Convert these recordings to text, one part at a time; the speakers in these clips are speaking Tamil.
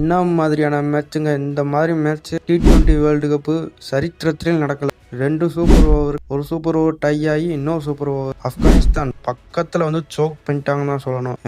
என்ன மாதிரியான மேட்சுங்க? இந்த மாதிரி மேட்ச் T20 வேர்ல்டு கப்பு சரித்திரத்திலே நடக்கல. 2 சூப்பர் ஓவர், ஒரு சூப்பர் ஓவர் டை ஆகி இன்னொரு சூப்பர் ஓவர் ஆப்கானிஸ்தான் பக்கத்துல வந்து சோக் பண்ணிட்டாங்கன்னு தான் சொல்லணும்.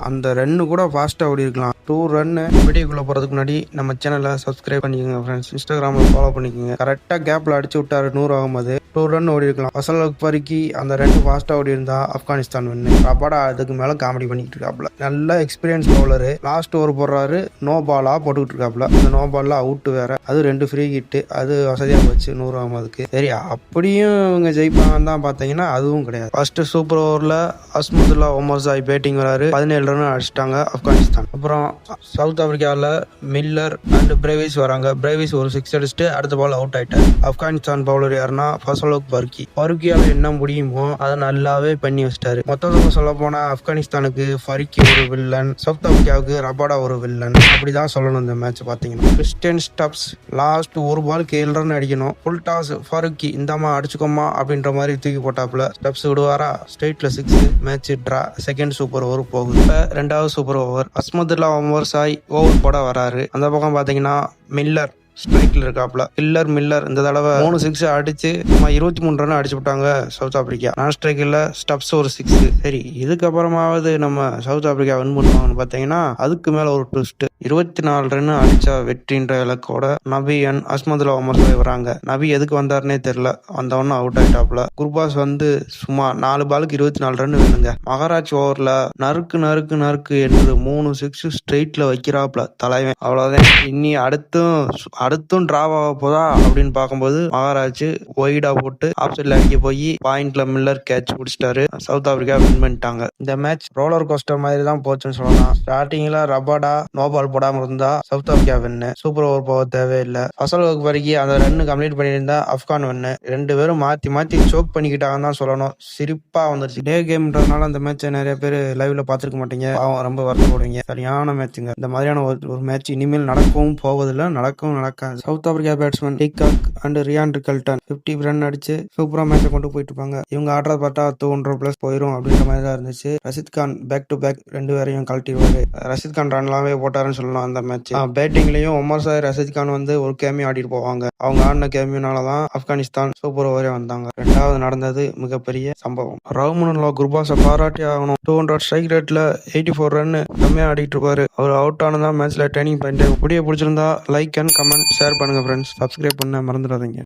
அந்த ரன்னு கூட ஃபாஸ்டா ஓடி இருக்கலாம். 2 ரன்னு. வீடியோக்குள்ள போறதுக்கு முன்னாடி நம்ம சேனலை சப்ஸ்கிரைப் பண்ணிக்கோங்க ஃப்ரெண்ட்ஸ். இன்ஸ்டாகிராமில் ஃபாலோ பண்ணிக்கோங்க. கரெக்டாக கேப்ல அடிச்சு விட்டாரு 100 ஆகும்போது 2 ரன் ஓடி இருக்கலாம். ஃபசல் அக்பருக்கு அந்த 2 ஃபாஸ்டா ஓடி இருந்தா ஆப்கானிஸ்தான் வின்னு. ரபாடா அதுக்கு மேல காமெடி பண்ணிட்டு இருக்காப்ல. நல்ல எக்ஸ்பீரியன்ஸ் பவுலரு. லாஸ்ட் ஓவர் போடுறாரு, நோ பாலா போட்டுக்கிட்டு இருக்காப்ல. அந்த நோ பால்ல அவுட் வேற, அது 2 ஃப்ரீ ஹிட், அது வசதியாக போச்சு 100 ஆகும்போதுக்கு. சரி, அப்படியும் இவங்க ஜெயிப்பாங்கன்னு தான் பார்த்தீங்கன்னா அதுவும் கிடையாது. ஃபர்ஸ்ட் சூப்பர் ஓவர்ல அஸ்மதுல்லா ஒமர்சாய் பேட்டிங் வராரு. 17 ரன் அடிச்சிட்டாங்க ஆப்கானிஸ்தான். அப்புறம் சவுத் ஆப்பிரிக்காவில் மில்லர் அண்ட் பிரேவிஸ் வராங்க. பிரேவிஸ் ஒரு 6 அடிச்சுட்டு அடுத்த பால் அவுட் ஆயிட்டார். ஆப்கானிஸ்தான் பவுலர் யாருன்னா ஃபசல் அக்பருக்கு. பருக்கியால என்ன முடியுமோ அதை நல்லாவே பண்ணி வச்சிட்டாரு. மொத்தமாக சொல்ல போனா ஆப்கானிஸ்தானுக்கு ஃபருக்கி ஒரு வில்லன், சவுத் ஆப்பிரிக்காவுக்கு ரபாடா ஒரு வில்லன். அப்படிதான் சொல்லணும் இந்த மேட்ச். பார்த்தீங்கன்னா கிறிஸ்டியன் ஸ்டப்ஸ் லாஸ்ட் ஒரு பாலுக்கு 7 ரன் அடிக்கணும். ஃபுல் டாஸ் ஃபருக்கி, இந்தாமா அடிச்சுக்கோமா அப்படின்ற மாதிரி தூக்கி போட்டாப்புல. ஸ்டப்ஸ் விடுவாரா, ஸ்ட்ரெயிட்ல 6. Match draw. Second super over போகுது. இப்ப 2வது super over Azmatullah Omarzai over போட வராரு. அந்த பக்கம் பாத்தீங்கன்னா மில்லர் ஸ்ட்ரைக்ல இருக்காப்ல. மில்லர் இந்த தடவை 3 6 அடிச்சு 23 ரன் அடிச்சு விட்டாங்க சவுத் ஆப்பிரிக்கா. நான் ஸ்ட்ரைக்கில் ஸ்டப்ஸ் ஒரு 6. சரி, இதுக்கப்புறமாவது நம்ம சவுத் ஆப்பிரிக்கா வின் பண்ணுவாங்கன்னு பார்த்தீங்கன்னா அதுக்கு மேல ஒரு ட்விஸ்ட். 24 ரன் அடிச்சா வெற்றின்ற இலக்கோட நபி அண்ட் அஸ்மதுல்லா ஒமர்சாய் வராங்க. நபி எதுக்கு வந்தாருன்னே தெரியல, வந்தவொன்னு அவுட் ஆயிட்டாப்ல. குர்பாஸ் வந்து சும்மா 4 பாலுக்கு 24 ரன் வேணுங்க. மகாராஜ் ஓவர்ல நறுக்கு நறுக்கு நறுக்கு என்று 3 6 ஸ்ட்ரெயிட்ல வைக்கிறாப்ல தலைவன். அவ்வளவுதான். இனி அடுத்தும் டிராவ் ஆக போதா அப்படின்னு பார்க்கும்போது மகாராஜ் ஒய்டா போட்டு ஆப்சைட்ல அடிக்க போய் பாயிண்ட்ல மில்லர் கேட்ச் பிடிச்சிட்டாரு. சவுத் ஆப்பிரிக்கா வின் பண்ணிட்டாங்க. இந்த மேட்ச் ரோலர் கோஸ்டர் மாதிரி தான் போச்சுன்னு சொல்லலாம். ஸ்டார்டிங்ல ரபாடா நோ பால் போடாம இருந்தா சவுத் ஆப்பிரிக்கா வின்னு. சூப்பர் ஓவர் போக தேவையில்லை. ஃபசல் அக்பருக்கு அந்த ரன் கம்ப்ளீட் பண்ணியிருந்தா ஆப்கான் வின்னு. 2 பேரும் மாத்தி சோக் பண்ணிக்கிட்டாங்கன்னு தான் சொல்லணும். சிரிப்பா வந்துருச்சு. டே கேம்ன்றதுனால அந்த மேட்சை நிறைய பேர் லைவ்ல பார்த்துருக்க மாட்டீங்க. ரொம்ப வருத்தப்படுவீங்க. சரியான மேட்சுங்க. இந்த மாதிரியான ஒரு மேட்ச் இனிமேல் நடக்கவும் போவதில்லை, நடக்கவும் நடக்காது. South Africa batsman de Kock and Ryan Rickelton 50 run அடிச்சு சூப்பரா மேட்சை கொண்டு போயிட்டு இருப்பாங்க. இவங்க ஆடுறத பார்த்தா 200+ போயிடும் அப்படின்ற மாதிரி தான் இருந்துச்சு. Rashid Khan back to back 2 பேரையும் கழட்டிடுவாரு. ரஷித் கான் ரன்லாவே போட்டாருன்னு சொல்லலாம் அந்த மேட்ச். பேட்டிங்லயும் ஒமர்சாய் ரஷித் கான் வந்து ஒரு கேமியோ ஆடிட்டு போவாங்க. அவங்க ஆடின கேமியோனாலதான் ஆப்கானிஸ்தான் சூப்பர் ஓவரே வந்தாங்க. 2வது நடந்தது மிகப்பெரிய சம்பவம். ரஹ்மானுல்லா குர்பாஸை பாராட்டி ஆகணும். 200 ஸ்ட்ரைக் ரேட்ல 84 ரன் செம்மையா ஆடிட்டு இருப்பாரு. அவர் அவுட் ஆனதான் மேட்ச்ல டர்னிங் பாயிண்ட். வீடியோ பிடிச்சிருந்தா லைக் அண்ட் கமெண்ட் ஷேர் பண்ணுங்க ஃப்ரெண்ட்ஸ். சப்ஸ்கிரைப் பண்ண மறந்துடாதீங்க.